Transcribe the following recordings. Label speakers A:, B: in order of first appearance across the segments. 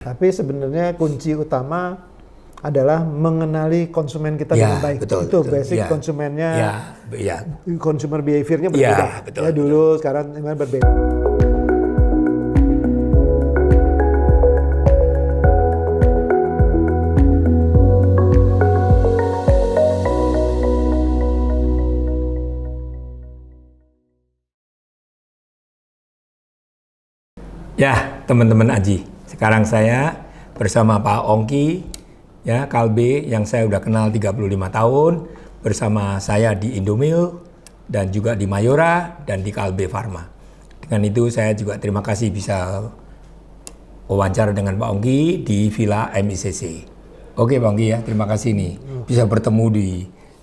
A: Tapi sebenarnya kunci utama adalah mengenali konsumen kita dengan baik.
B: Betul,
A: itu
B: betul.
A: basic konsumennya, consumer behavior-nya berbeda.
B: Betul,
A: ya dulu, sekarang memang berbeda.
B: Ya, teman-teman Aji. Sekarang saya bersama Pak Ongki, ya Kalbe yang saya udah kenal 35 tahun, bersama saya di Indomilk dan juga di Mayora dan di Kalbe Pharma. Dengan itu saya juga terima kasih bisa wawancara dengan Pak Ongki di Villa MICC. Oke Pak Ongki ya, terima kasih nih bisa bertemu di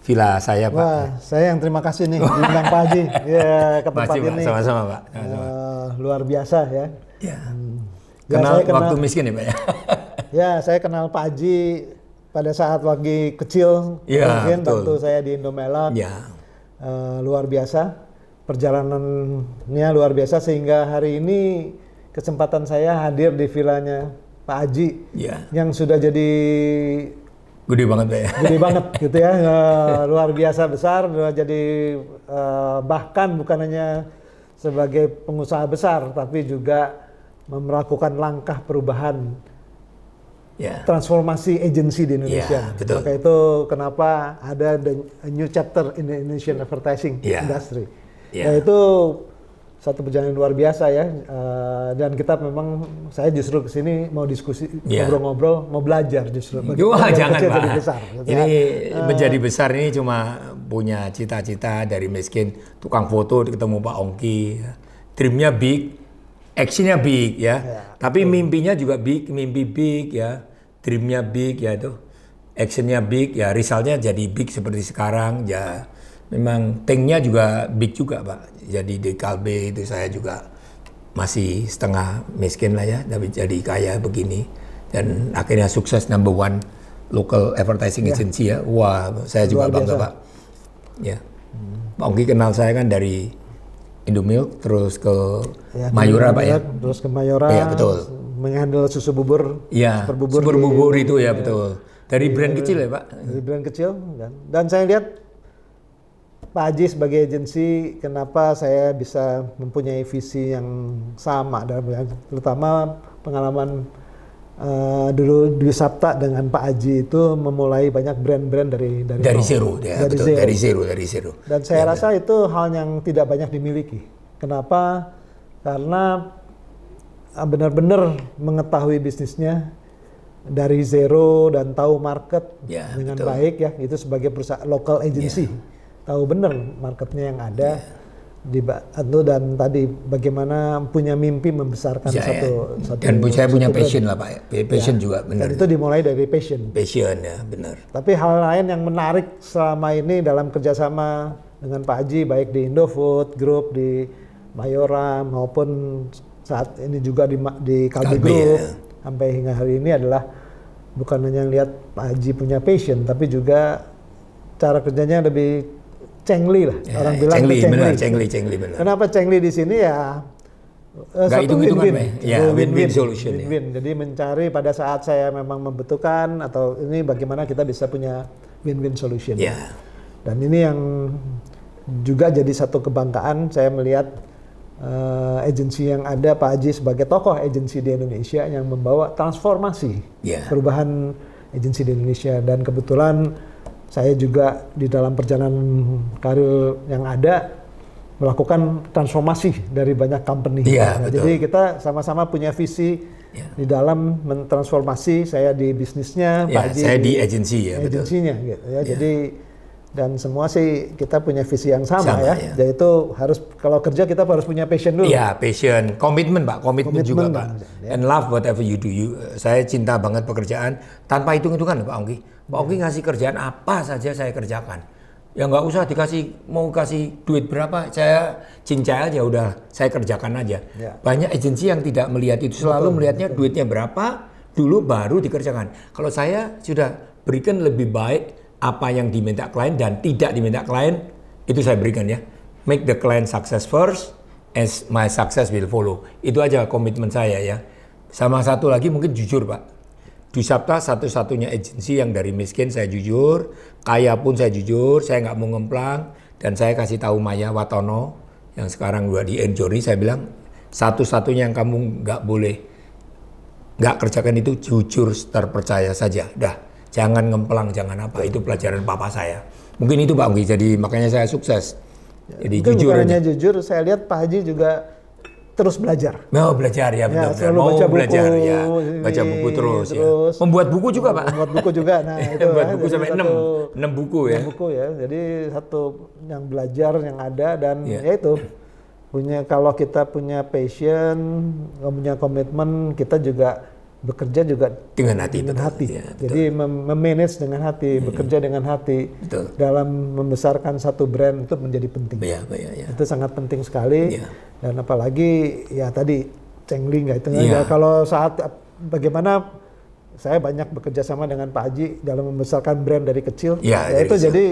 B: villa saya Pak.
A: Wah, saya yang terima kasih nih diundang Pak Haji ya ke tempat
B: Masih, Pak.
A: ini.
B: Sama-sama Pak.
A: Luar biasa ya.
B: Ya.
A: Ya,
B: Kenal
A: saya
B: waktu miskin ya Pak ya?
A: Ya, saya kenal Pak Haji pada saat lagi kecil,
B: Ya,
A: mungkin
B: betul.
A: waktu saya di Indomilk.
B: Ya.
A: Luar biasa, perjalanannya luar biasa sehingga hari ini kesempatan saya hadir di villanya Pak Haji yang sudah jadi
B: gede banget Pak ya?
A: Gede banget gitu ya, luar biasa besar, jadi bahkan bukan hanya sebagai pengusaha besar tapi juga melakukan langkah perubahan transformasi agensi di Indonesia.
B: Betul.
A: Maka itu kenapa ada a new chapter in the Indonesian advertising industry. Itu satu perjalanan luar biasa ya. Dan kita memang, saya justru kesini mau diskusi, ngobrol-ngobrol, mau belajar justru.
B: Wah, jangan Pak.
A: Jadi besar, gitu
B: ini menjadi besar ini cuma punya cita-cita dari miskin, tukang foto ketemu Pak Ongki. Dreamnya big, actionnya big ya. Tapi mimpinya juga big, mimpi big ya. Dreamnya big ya itu, actionnya big ya, resultnya jadi big seperti sekarang ya. Memang tanknya juga big juga Pak. Jadi di Kalbe itu saya juga masih setengah miskin lah ya, tapi jadi kaya begini. Dan akhirnya sukses number one local advertising agency ya. Wah, saya juga bangga Pak. Ya, Pak Ongki kenal saya kan dari Indomilk, terus ke Mayora Pak ya.
A: Terus ke Mayora.
B: Iya betul.
A: Menghandle susu bubur.
B: Iya, super bubur itu ya betul. Dari brand kecil ya Pak.
A: Dari brand kecil dan saya lihat Pak Haji sebagai agensi, kenapa saya bisa mempunyai visi yang sama, terutama pengalaman dulu di Sabta dengan Pak Haji itu memulai banyak brand-brand dari
B: zero, ya, dari zero.
A: Dan saya rasa itu hal yang tidak banyak dimiliki. Kenapa? Karena benar-benar mengetahui bisnisnya dari zero dan tahu market dengan baik ya, itu sebagai perusahaan local agency. Tahu benar marketnya yang ada dan tadi bagaimana punya mimpi membesarkan satu
B: dan saya punya passion lah Pak, passion juga benar.
A: Dan itu dimulai dari passion
B: ya benar.
A: Tapi hal lain yang menarik selama ini dalam kerjasama dengan Pak Haji baik di Indofood Group, di Mayora maupun saat ini juga di Kalbe Group sampai hingga hari ini adalah bukan hanya lihat Pak Haji punya passion tapi juga cara kerjanya lebih cengli lah, orang bilang
B: cengli benar.
A: Kenapa cengli di sini ya? Satu win-win,
B: win-win solution.
A: Win-win. Jadi mencari pada saat saya memang membutuhkan atau ini bagaimana kita bisa punya win-win solution. Dan ini yang juga jadi satu kebanggaan saya melihat agensi yang ada Pak Haji sebagai tokoh agensi di Indonesia yang membawa transformasi perubahan agensi di Indonesia. Dan kebetulan saya juga di dalam perjalanan karir yang ada melakukan transformasi dari banyak company. Jadi kita sama-sama punya visi di dalam mentransformasi, saya di bisnisnya, Pak Haji
B: saya di agensi ya.
A: Agensinya gitu ya. Jadi dan semua sih kita punya visi yang sama ya. Yaitu harus kalau kerja kita harus punya passion dulu.
B: Iya, passion, komitmen Pak, komitmen juga Pak. And love whatever you do. Saya cinta banget pekerjaan tanpa hitung-hitungan Pak Ongki. Pak Ongki ngasih kerjaan apa saja saya kerjakan. Ya nggak usah mau kasih duit berapa, saya cincai aja udah, saya kerjakan aja. Banyak agensi yang tidak melihat itu, selalu melihatnya duitnya berapa dulu baru dikerjakan. Kalau saya sudah berikan lebih baik apa yang diminta klien dan tidak diminta klien, itu saya berikan ya. Make the client success first, as my success will follow. Itu aja komitmen saya ya. Sama satu lagi mungkin jujur Pak. Dusapta satu-satunya agensi yang dari miskin saya jujur, kaya pun saya jujur, saya nggak mau ngemplang, dan saya kasih tahu Maya Watono yang sekarang udah di Enjourney, saya bilang satu-satunya yang kamu nggak kerjakan itu jujur, terpercaya saja. Dah, jangan ngemplang, jangan apa. Itu pelajaran papa saya. Mungkin itu Pak Ongki, jadi makanya saya sukses. Jadi
A: Mungkin
B: jujur
A: bukan
B: aja.
A: hanya jujur, saya lihat Pak Haji juga terus belajar.
B: Mau belajar ya, benar-benar.
A: selalu
B: Mau
A: baca buku,
B: belajar ya, baca buku terus ya. Membuat buku juga Pak.
A: Membuat buku juga, nah itu
B: Membuat
A: ya,
B: buku
A: jadi
B: sampai 6 buku ya.
A: 6 buku ya, jadi satu yang belajar yang ada dan
B: Iya.
A: ya itu kalau kita punya passion, punya komitmen, kita juga bekerja juga
B: Dengan hati,
A: dengan
B: betul.
A: hati.
B: Ya, betul.
A: Jadi memanage dengan hati, bekerja dengan hati.
B: Betul.
A: Dalam membesarkan satu brand itu menjadi penting.
B: Iya, ya.
A: Itu sangat penting sekali.
B: Iya.
A: Dan apalagi ya tadi Chengli nggak itu.
B: Iya.
A: Ya, kalau saat bagaimana saya banyak bekerja sama dengan Pak Haji dalam membesarkan brand dari kecil.
B: Iya,
A: Ya
B: dari
A: itu
B: kecil.
A: jadi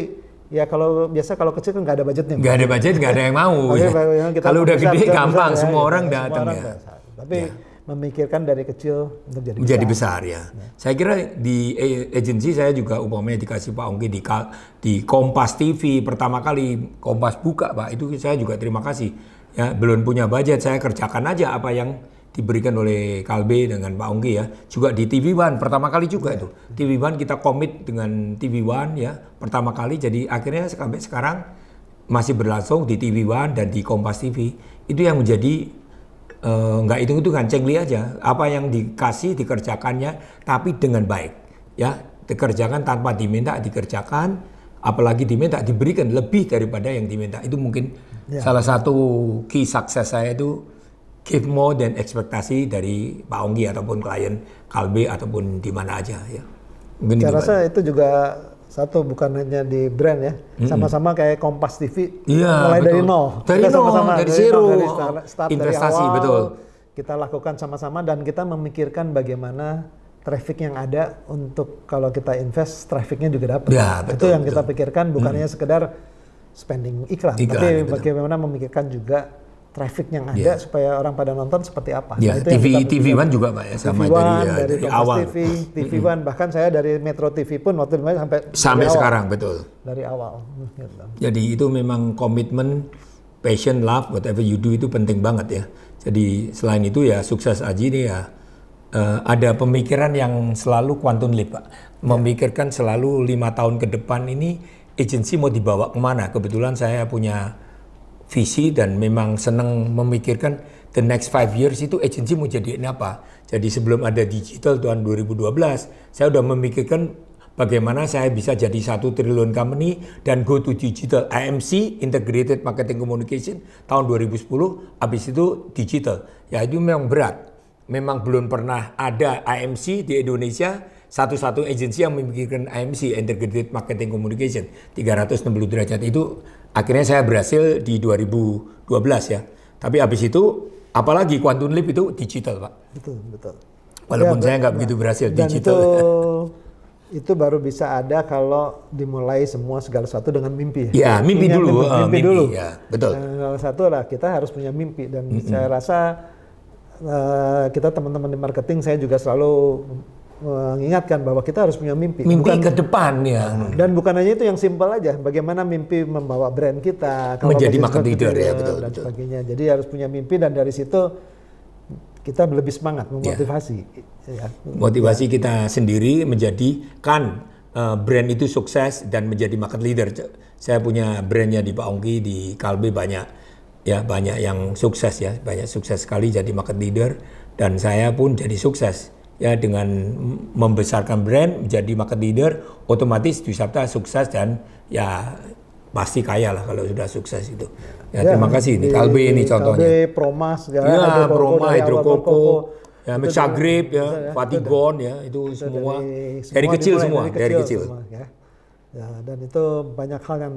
A: ya kalau kecil kan nggak ada budgetnya.
B: Nggak ada budget, nggak ada yang mau.
A: Tapi
B: ya.
A: yang kita
B: Kalau udah
A: besar,
B: gede
A: besar,
B: gampang,
A: besar,
B: semua
A: ya,
B: orang
A: gitu.
B: datang
A: Semua
B: ya.
A: besar. Tapi memikirkan dari kecil untuk jadi
B: Menjadi besar ya. Saya kira di agensi saya juga umpamanya dikasih Pak Ongki di Kompas TV pertama kali Kompas buka Pak, itu saya juga terima kasih. Ya, belum punya budget, saya kerjakan aja apa yang diberikan oleh Kalbe dengan Pak Ongki ya. Juga di TV One pertama kali juga itu. TV One kita komit dengan TV One ya pertama kali, jadi akhirnya sampai sekarang masih berlangsung di TV One dan di Kompas TV. Itu yang menjadi nggak hitung-hitungan, Chengli aja. Apa yang dikasih dikerjakannya, tapi dengan baik. Ya, dikerjakan tanpa diminta, dikerjakan. Apalagi diminta, diberikan lebih daripada yang diminta. Itu mungkin salah satu key sukses saya itu give more than ekspektasi dari Pak Ongki ataupun klien Kalbe ataupun di mana aja ya. Mungkin
A: Saya
B: itu,
A: rasa
B: Pak.
A: itu juga satu bukan hanya di brand ya, sama-sama kayak Kompas TV,
B: Iya,
A: mulai
B: betul.
A: dari nol,
B: Dari
A: Kita
B: nol,
A: sama-sama
B: dari zero.
A: dari start
B: Investasi,
A: dari awal,
B: betul.
A: Kita lakukan sama-sama dan kita memikirkan bagaimana traffic yang ada untuk kalau kita invest, trafficnya juga dapat.
B: Ya,
A: Itu
B: betul,
A: yang kita pikirkan, bukan hanya sekedar spending iklan, tapi
B: betul.
A: bagaimana memikirkan juga traffic yang ada supaya orang pada nonton seperti apa.
B: Ya,
A: Nah, itu yang kita
B: TV
A: pikirkan.
B: One juga Pak ya, sama
A: TV One,
B: dari
A: Kompas
B: awal.
A: TV One, bahkan saya dari Metro TV pun waktu itu sampai
B: Sampai
A: dari awal.
B: sekarang, betul.
A: Dari awal. Gitu.
B: Jadi itu memang komitmen, passion, love, whatever you do itu penting banget ya. Jadi selain itu ya sukses Aji ini ya ada pemikiran yang selalu quantum leap Pak. Memikirkan selalu 5 tahun ke depan ini agensi mau dibawa kemana. Kebetulan saya punya visi dan memang senang memikirkan the next 5 years itu agensi mau jadiin apa. Jadi sebelum ada digital tahun 2012, saya udah memikirkan bagaimana saya bisa jadi 1 triliun company dan go to digital. IMC, Integrated Marketing Communication, tahun 2010, habis itu digital. Ya itu memang berat. Memang belum pernah ada IMC di Indonesia, satu-satu agensi yang memikirkan IMC, Integrated Marketing Communication, 360 derajat itu. Akhirnya saya berhasil di 2012 ya. Tapi habis itu, apalagi Quantum Leap itu digital Pak.
A: Betul.
B: Walaupun saya nggak begitu berhasil
A: Dan
B: digital.
A: itu baru bisa ada kalau dimulai semua segala sesuatu dengan mimpi.
B: Ya, mimpi
A: Punya
B: dulu.
A: Mimpi dulu.
B: Ya, betul.
A: Salah satu lah kita harus punya mimpi dan saya rasa kita teman-teman di marketing saya juga selalu mengingatkan bahwa kita harus punya mimpi.
B: Mimpi ke depan ya.
A: Dan bukan hanya itu yang simpel aja, bagaimana mimpi membawa brand kita
B: Menjadi
A: bisnis
B: market leader, ya, betul,
A: dan
B: betul.
A: sebagainya. Jadi harus punya mimpi dan dari situ kita lebih semangat memotivasi. Ya.
B: Motivasi kita sendiri menjadikan brand itu sukses dan menjadi market leader. Saya punya brandnya di Pak Ongki, di Kalbe banyak yang sukses ya, banyak sukses sekali jadi market leader dan saya pun jadi sukses ya dengan membesarkan brand menjadi market leader, otomatis Dusapta sukses dan ya pasti kaya lah kalau sudah sukses itu. Ya, terima kasih ini Kalbe ini contohnya.
A: Kalbe, Promas,
B: Ya, Proma,
A: dari awal
B: Hidrokoko, ya,
A: Itu
B: Mesagrip,
A: dari-
B: ya, Fatigon, ya, itu semua dari
A: semua
B: kecil
A: dimulai
B: semua, dari kecil.
A: semua, ya. Ya, dan itu banyak hal yang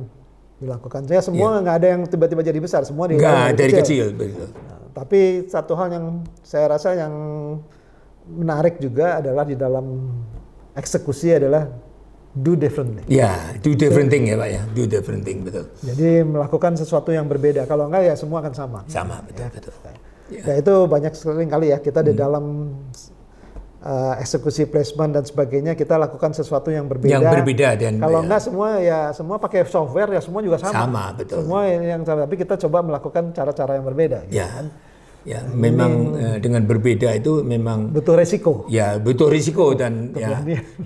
A: dilakukan. Saya semua nggak ada yang tiba-tiba jadi besar, semua
B: Enggak, dari kecil. Betul.
A: Nah, tapi satu hal yang saya rasa yang menarik juga adalah di dalam eksekusi adalah do differently.
B: Ya, do different thing ya Pak ya, do different thing, betul.
A: Jadi melakukan sesuatu yang berbeda. Kalau enggak ya semua akan sama.
B: Sama, betul,
A: Ya.
B: betul.
A: Ya itu banyak sekali kali ya kita di dalam eksekusi placement dan sebagainya kita lakukan sesuatu yang berbeda.
B: Yang berbeda dan
A: kalau enggak semua pakai software ya semua juga sama.
B: Sama, betul.
A: Semua yang sama, tapi kita coba melakukan cara-cara yang berbeda. Gitu
B: Ya.
A: kan?
B: Ya, memang dengan berbeda itu memang
A: butuh resiko.
B: Ya, butuh risiko dan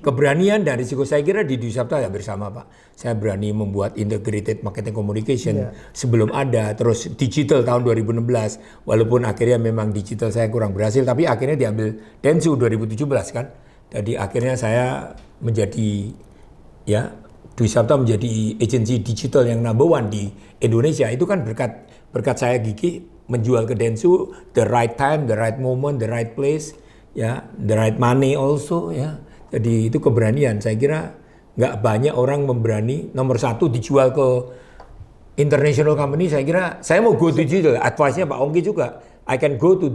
B: keberanian dan risiko. Saya kira di Dwi Sapta ya bersama Pak. Saya berani membuat integrated marketing communication sebelum ada, terus digital tahun 2016. Walaupun akhirnya memang digital saya kurang berhasil, tapi akhirnya diambil Dentsu 2017 kan. Jadi akhirnya saya menjadi Dwi Sapta menjadi agensi digital yang number one di Indonesia. Itu kan berkat saya Gigi menjual ke Dentsu, the right time, the right moment, the right place, the right money also, Jadi itu keberanian. Saya kira nggak banyak orang memberani nomor satu dijual ke international company. Saya kira saya mau go to digital. Advice-nya Pak Ongki juga. I can go to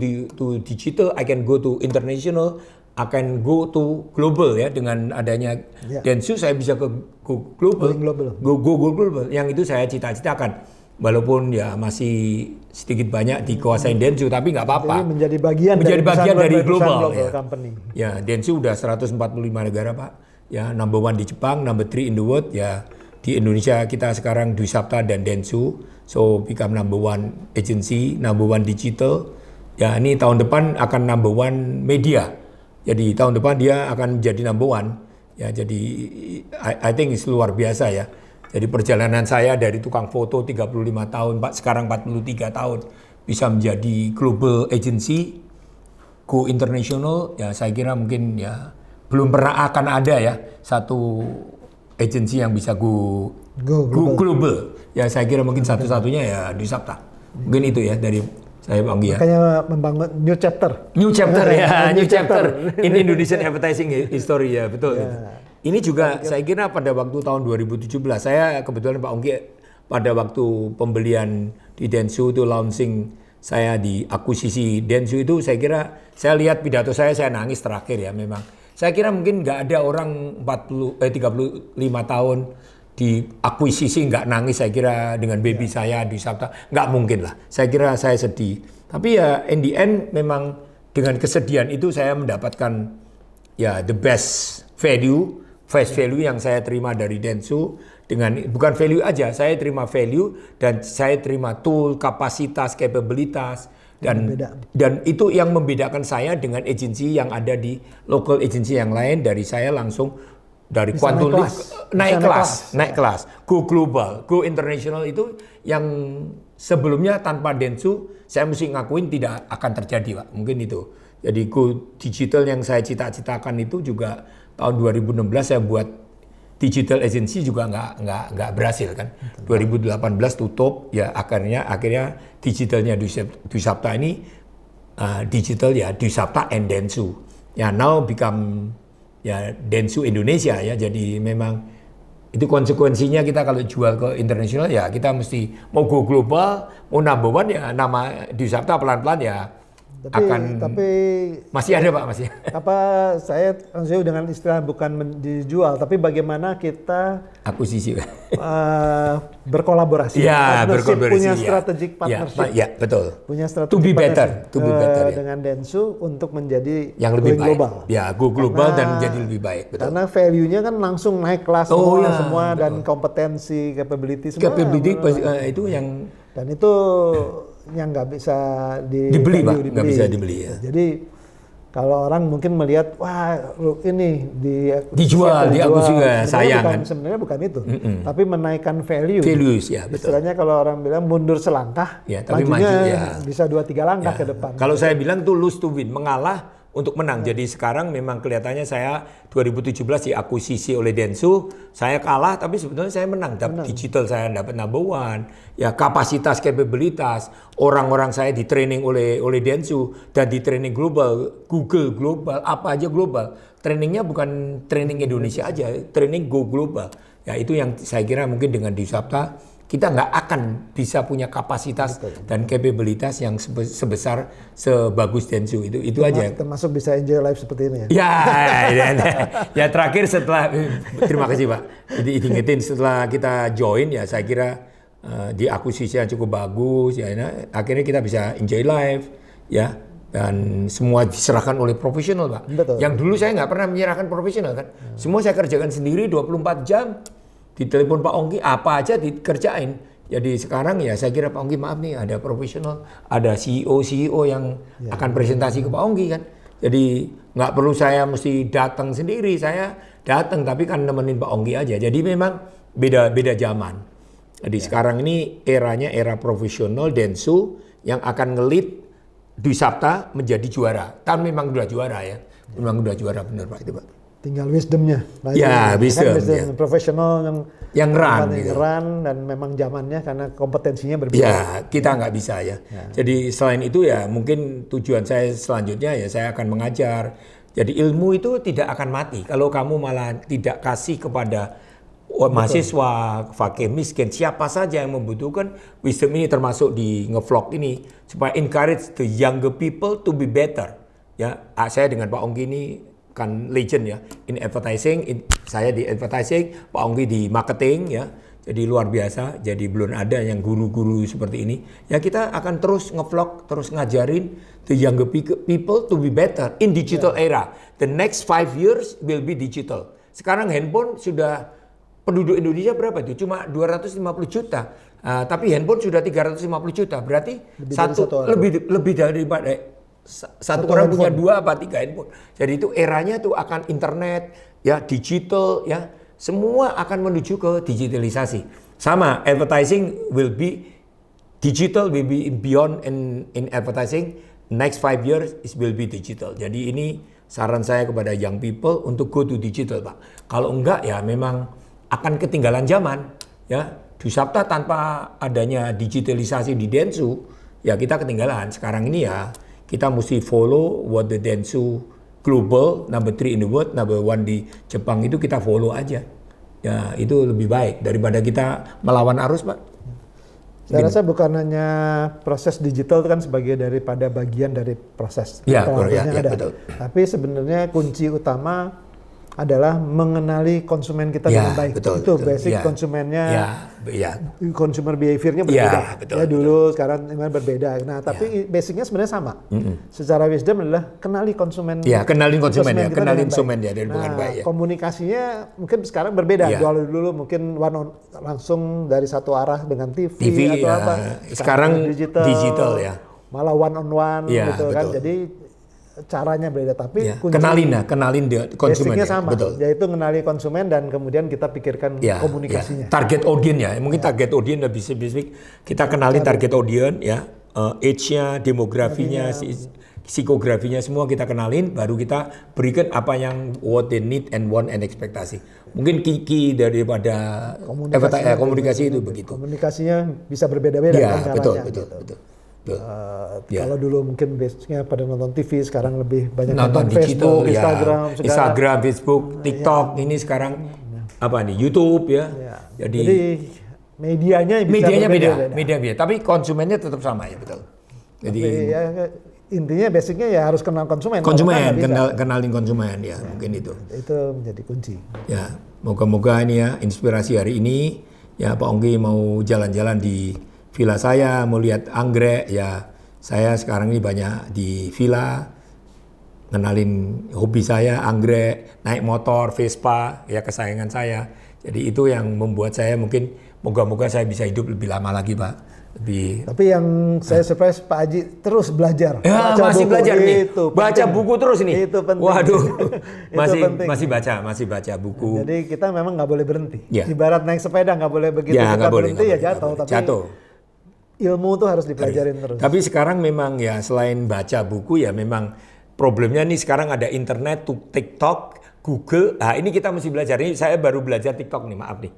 B: digital, I can go to international, I can go to global ya. Dengan adanya Dentsu saya bisa ke global. Go global. Yang itu saya cita-citakan. Walaupun ya masih sedikit banyak dikuasain Dentsu, tapi nggak apa-apa.
A: Jadi menjadi bagian
B: dari global
A: company.
B: Ya, Dentsu udah 145 negara Pak. Ya, number one di Jepang, number 3 in the world. Ya, di Indonesia kita sekarang Dwi Sapta dan Dentsu. So become number one agency, number one digital. Ya, ini tahun depan akan number one media. Jadi tahun depan dia akan menjadi number one. Ya, jadi I think luar biasa ya. Jadi perjalanan saya dari tukang foto 35 tahun, Pak, sekarang 43 tahun, bisa menjadi global agency, go international, ya saya kira mungkin ya belum pernah akan ada ya satu agency yang bisa go global. Ya saya kira mungkin satu-satunya ya Dwi Sapta. Mungkin itu ya dari saya Pak Ongki ya.
A: Makanya membangun new chapter
B: ya, new chapter in Indonesian advertising history ya, betul. Ya. Ini juga saya kira pada waktu tahun 2017, saya kebetulan Pak Ongki pada waktu pembelian di Dentsu itu launching saya di akuisisi Dentsu itu saya kira saya lihat pidato saya nangis terakhir ya memang. Saya kira mungkin nggak ada orang 35 tahun di akuisisi nggak nangis saya kira dengan baby saya di Sapta, nggak mungkin lah. Saya kira saya sedih. Tapi ya in the end memang dengan kesedihan itu saya mendapatkan ya the best value yang saya terima dari Dentsu. Dengan bukan value aja, saya terima value dan saya terima tool, kapasitas, capabilitas dan itu yang membedakan saya dengan agensi yang ada di local agensi yang lain. Dari saya langsung dari quantum naik kelas, go global, go international, itu yang sebelumnya tanpa Dentsu saya mesti ngakuin tidak akan terjadi Pak. Mungkin itu. Jadi go digital yang saya cita-citakan itu juga tahun 2016 saya buat digital agency juga nggak berhasil kan. 2018 tutup ya akhirnya digitalnya Dwi Sapta ini digital ya Dwi Sapta and Dentsu. Ya now become ya Dentsu Indonesia ya. Jadi memang itu konsekuensinya kita kalau jual ke internasional ya kita mesti mau go global, mau number one ya nama Dwi Sapta pelan-pelan ya. Tapi masih ada Pak, masih.
A: Saya dengan istilah bukan dijual, tapi bagaimana kita
B: akuisisi
A: berkolaborasi.
B: Ya, berkolaborasi.
A: Punya strategic partnership.
B: Ya, betul.
A: Punya strategic
B: to be better ya.
A: Dengan Dentsu untuk menjadi
B: yang lebih baik.
A: Global.
B: Ya, go global dan menjadi lebih baik. Betul.
A: Karena value-nya kan langsung naik kelas semua betul. Dan kompetensi, capability semua.
B: Itu yang
A: dan itu yang nggak bisa
B: dibeli Pak, nggak bisa dibeli ya.
A: Jadi kalau orang mungkin melihat wah ini
B: dijual aku juga sayang kan.
A: Sebenarnya bukan itu, tapi menaikkan values
B: ya betul.
A: Istilahnya kalau orang bilang mundur selangkah,
B: ya, tapi
A: majunya bisa 2-3 langkah ke depan.
B: Kalau saya bilang tuh lose to win, mengalah untuk menang. Jadi sekarang memang kelihatannya saya 2017 diakuisisi oleh Dentsu, saya kalah tapi sebetulnya saya menang. Digital saya dapat number one, ya kapasitas, capabilitas, orang-orang saya di training oleh Dentsu dan di training global, Google global, apa aja global. Trainingnya bukan training Indonesia aja, training go global. Ya itu yang saya kira mungkin dengan Dwi Sapta kita nggak akan bisa punya kapasitas dan capabilitas yang sebesar sebagus Dentsu itu aja.
A: Termasuk bisa enjoy life seperti ini ya.
B: Ya terakhir setelah terima kasih Pak. Jadi diingetin setelah kita join ya saya kira di akuisisi yang cukup bagus ya. Akhirnya kita bisa enjoy life. ya. Dan semua diserahkan oleh profesional, Pak.
A: Betul.
B: Yang dulu saya nggak pernah menyerahkan profesional kan. Semua saya kerjakan sendiri 24 jam. Ditelepon Pak Ongki, apa aja dikerjain. Jadi sekarang ya saya kira Pak Ongki, maaf nih, ada profesional, ada CEO yang akan presentasi ke Pak Ongki kan. Jadi nggak perlu saya mesti datang sendiri, saya datang tapi kan nemenin Pak Ongki aja. Jadi memang beda zaman. Jadi sekarang ini eranya era profesional, Dentsu yang akan ngelit Dwi Sapta menjadi juara. Kan memang udah juara ya. Memang udah juara bener Pak itu Pak.
A: Tinggal wisdomnya.
B: Ya, wisdom.
A: Ya. Profesional yang
B: run gitu.
A: Dan memang zamannya karena kompetensinya berbeda.
B: Ya, kita nggak bisa ya. Jadi selain itu ya mungkin tujuan saya selanjutnya ya saya akan mengajar. Jadi ilmu itu tidak akan mati. Kalau kamu malah tidak kasih kepada mahasiswa, fakir miskin, siapa saja yang membutuhkan wisdom ini, termasuk di ngevlog ini, supaya encourage the younger people to be better. Ya, saya dengan Pak Ongki ini kan legend ya, in advertising, saya di advertising, Pak Ongki di marketing ya, jadi luar biasa. Jadi belum ada yang guru-guru seperti ini. Ya kita akan terus ngevlog, terus ngajarin the younger people to be better in digital era. The next 5 years will be digital. Sekarang handphone sudah penduduk Indonesia berapa itu? Cuma 250 juta. Tapi handphone sudah 350 juta. Berarti lebih daripada satu orang punya 2 apa 3 handphone. Jadi itu eranya tuh akan internet, ya digital, ya semua akan menuju ke digitalisasi. Sama advertising will be digital, will be beyond in advertising. Next 5 years it will be digital. Jadi ini saran saya kepada young people untuk go to digital, Pak. Kalau enggak ya memang akan ketinggalan zaman ya. Dwi Sapta tanpa adanya digitalisasi di Dentsu ya kita ketinggalan. Sekarang ini ya kita mesti follow what the Dentsu global number 3 in the world, number 1 di Jepang itu kita follow aja. Ya itu lebih baik daripada kita melawan arus, Pak.
A: Saya rasa bukan hanya proses digital itu kan sebagai daripada bagian dari proses.
B: Ya,
A: ada.
B: Betul.
A: Tapi sebenarnya kunci utama adalah mengenali konsumen kita dengan baik. Itu basic konsumennya. Consumer behavior-nya berbeda. Ya dulu sekarang memang berbeda. Nah, tapi basicnya sebenarnya sama. Secara wisdom adalah kenali konsumen.
B: Ya, kenalin konsumen ya, kenalin konsumen ya dari bukan baik ya.
A: Komunikasinya mungkin sekarang berbeda. Dulu mungkin langsung dari satu arah dengan TV atau apa.
B: Sekarang digital ya.
A: Malah one on one gitu kan. Jadi caranya beda, tapi
B: kenalin dia konsumen
A: basicnya sama, yaitu kenali konsumen dan kemudian kita pikirkan komunikasinya.
B: Target audience ya, mungkin target audience lebih spesifik. Kita kenalin target audience ya, age-nya, demografinya, psikografinya semua kita kenalin, baru kita berikan apa yang what they need and want and ekspektasi. Mungkin key daripada komunikasi itu begitu.
A: Komunikasinya bisa berbeda-beda kan caranya.
B: Betul.
A: Kalau dulu mungkin basicnya pada nonton TV, sekarang lebih banyak
B: nonton
A: Facebook,
B: Instagram, Facebook, TikTok. Ini sekarang apa nih? YouTube ya. Jadi
A: medianya
B: beda. Tapi konsumennya tetap sama ya, betul. Jadi
A: intinya basicnya ya harus kenal konsumen.
B: Kenalin konsumen ya, mungkin itu.
A: Itu menjadi kunci.
B: Ya, moga-moga ini ya inspirasi hari ini ya Pak Ongki mau jalan-jalan di villa saya, mau lihat anggrek ya. Saya sekarang ini banyak di villa, ngenalin hobi saya, anggrek, naik motor, Vespa, ya kesayangan saya. Jadi itu yang membuat saya mungkin moga-moga saya bisa hidup lebih lama lagi, Pak.
A: Tapi yang saya surprise Pak Haji terus belajar.
B: Ya, masih belajar nih. Baca buku terus nih.
A: Itu penting.
B: Waduh, masih baca buku.
A: Jadi kita memang nggak boleh berhenti. Ibarat naik sepeda nggak boleh begitu kita berhenti ya jatuh. Tapi ilmu tuh harus dipelajarin terus.
B: Tapi sekarang memang ya selain baca buku ya memang problemnya nih sekarang ada internet, TikTok, Google. Nah ini kita mesti belajar. Ini saya baru belajar TikTok nih, maaf nih.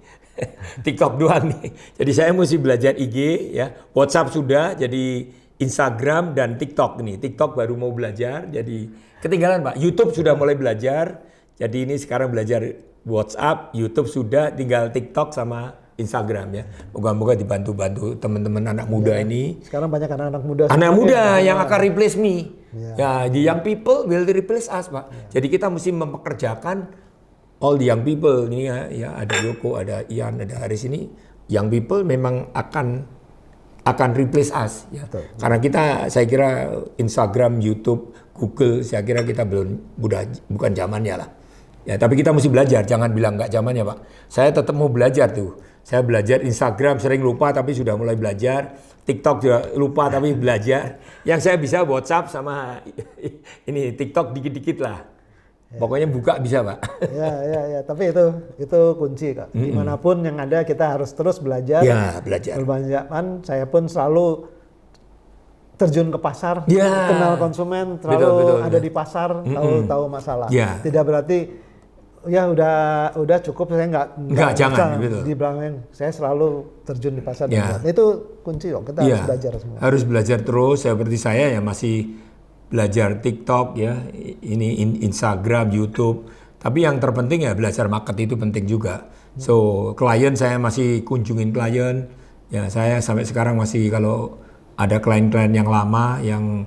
B: TikTok doang nih. Jadi saya mesti belajar IG ya. WhatsApp sudah, jadi Instagram dan TikTok nih. TikTok baru mau belajar, jadi ketinggalan Pak. YouTube sudah mulai belajar. Jadi ini sekarang belajar WhatsApp, YouTube sudah, tinggal TikTok sama Instagram ya. Moga-moga dibantu-bantu teman-teman anak muda ini.
A: Sekarang banyak anak muda.
B: Anak muda yang akan replace me. Ya, the young people will replace us, Pak. Jadi kita mesti mempekerjakan all the young people ini ya ada Yoko, ada Ian, ada Haris ini. Young people memang akan akan replace us ya.
A: Betul.
B: Karena saya kira Instagram, YouTube, Google, saya kira kita bukan zamannya lah. Ya, tapi kita mesti belajar, jangan bilang nggak zamannya Pak. Saya tetap mau belajar tuh. Saya belajar Instagram sering lupa tapi sudah mulai belajar. TikTok juga lupa tapi belajar. Yang saya bisa WhatsApp sama ini TikTok dikit-dikit lah. Ya. Pokoknya buka bisa Pak.
A: Ya. Tapi itu kunci Kak. Dimanapun yang ada kita harus terus belajar.
B: Ya, belajar.
A: Berbanyakan, saya pun selalu terjun ke pasar, kenal konsumen, betul, ada di pasar, tahu masalah. Ya. Tidak berarti ya udah cukup, saya nggak
B: jangan gitu.
A: Di belakang saya selalu terjun di pasar. Ya. Itu kunci kok, kita harus belajar semua.
B: Harus belajar terus, seperti saya ya masih belajar TikTok ya, ini Instagram, YouTube. Tapi yang terpenting ya belajar market itu penting juga. So klien saya masih kunjungin klien, ya saya sampai sekarang masih kalau ada klien-klien yang lama yang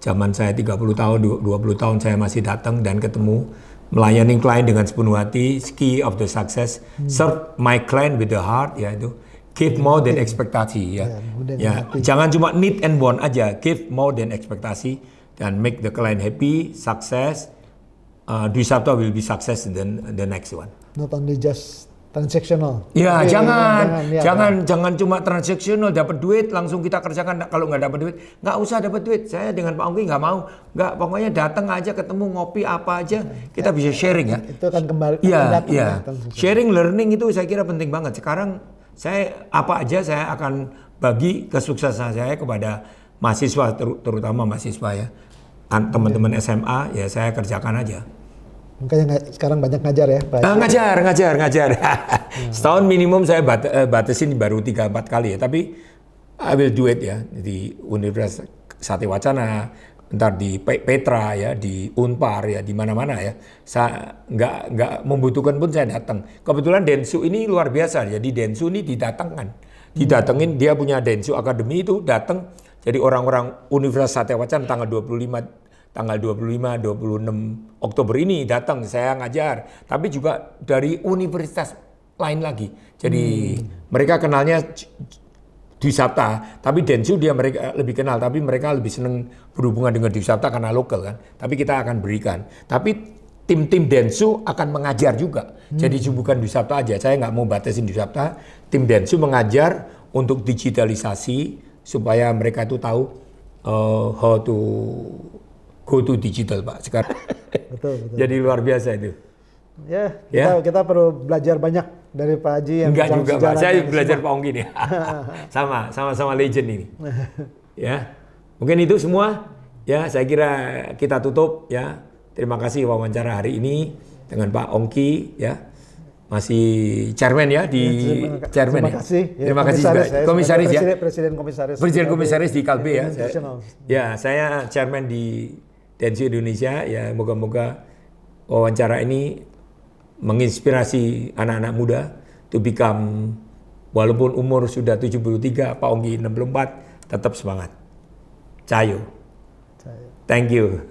B: zaman saya 30 tahun, 20 tahun saya masih datang dan ketemu. Melayani klien dengan sepenuh hati, key of the success. Serve my client with the heart, ya itu. Give more than ekspektasi, ya. Jangan cuma need and want aja, give more than ekspektasi dan make the client happy, success. Dwi Sabta will be success in the next one.
A: Not only just transactional.
B: Ya, jangan cuma transaksional, dapat duit langsung kita kerjakan. Kalau nggak dapat duit, nggak usah dapat duit. Saya dengan Pak Ongki nggak mau, nggak, pokoknya datang aja, ketemu, ngopi apa aja, kita bisa sharing ya.
A: Itu kan kembali.
B: Iya. Sharing learning itu saya kira penting banget. Sekarang saya apa aja saya akan bagi kesuksesan saya kepada mahasiswa, terutama mahasiswa ya, teman-teman SMA ya saya kerjakan aja.
A: Makanya sekarang banyak ngajar ya Pak?
B: Ngajar. Setahun minimum saya batasin baru 3-4 kali ya. Tapi I will do it ya. Di Universitas Satewacana, ntar di Petra ya, di Unpar ya, di mana-mana ya. Saya nggak membutuhkan pun saya datang. Kebetulan Densu ini luar biasa. Jadi Densu ini didatengin, dia punya Densu Academy itu datang. Jadi orang-orang Universitas Satewacana tanggal 25-26 Oktober ini datang, saya ngajar. Tapi juga dari universitas lain lagi. Jadi mereka kenalnya Dwi Sabta, tapi Densu mereka lebih kenal. Tapi mereka lebih senang berhubungan dengan Dwi Sabta karena lokal kan. Tapi kita akan berikan. Tapi tim-tim Densu akan mengajar juga. Jadi bukan Dwi Sabta aja. Saya nggak mau batasin Dwi Sabta. Tim Densu mengajar untuk digitalisasi supaya mereka itu tahu how to go to digital Pak sekarang. Betul. Jadi luar biasa itu.
A: Ya, kita perlu belajar banyak dari Pak Haji yang
B: enggak juga Pak, saya belajar Pak Ongki nih. sama legend ini. Ya. Mungkin itu semua ya, saya kira kita tutup ya. Terima kasih wawancara hari ini dengan Pak Ongki ya. Masih chairman ya di chairman ya. Terima kasih juga. Komisaris ya. Presiden komisaris di Kalbe ya. Saya chairman di Densu Indonesia ya, moga-moga wawancara ini menginspirasi anak-anak muda to become, walaupun umur sudah 73, Pak Ongki 64, tetap semangat. Cayo. Thank you.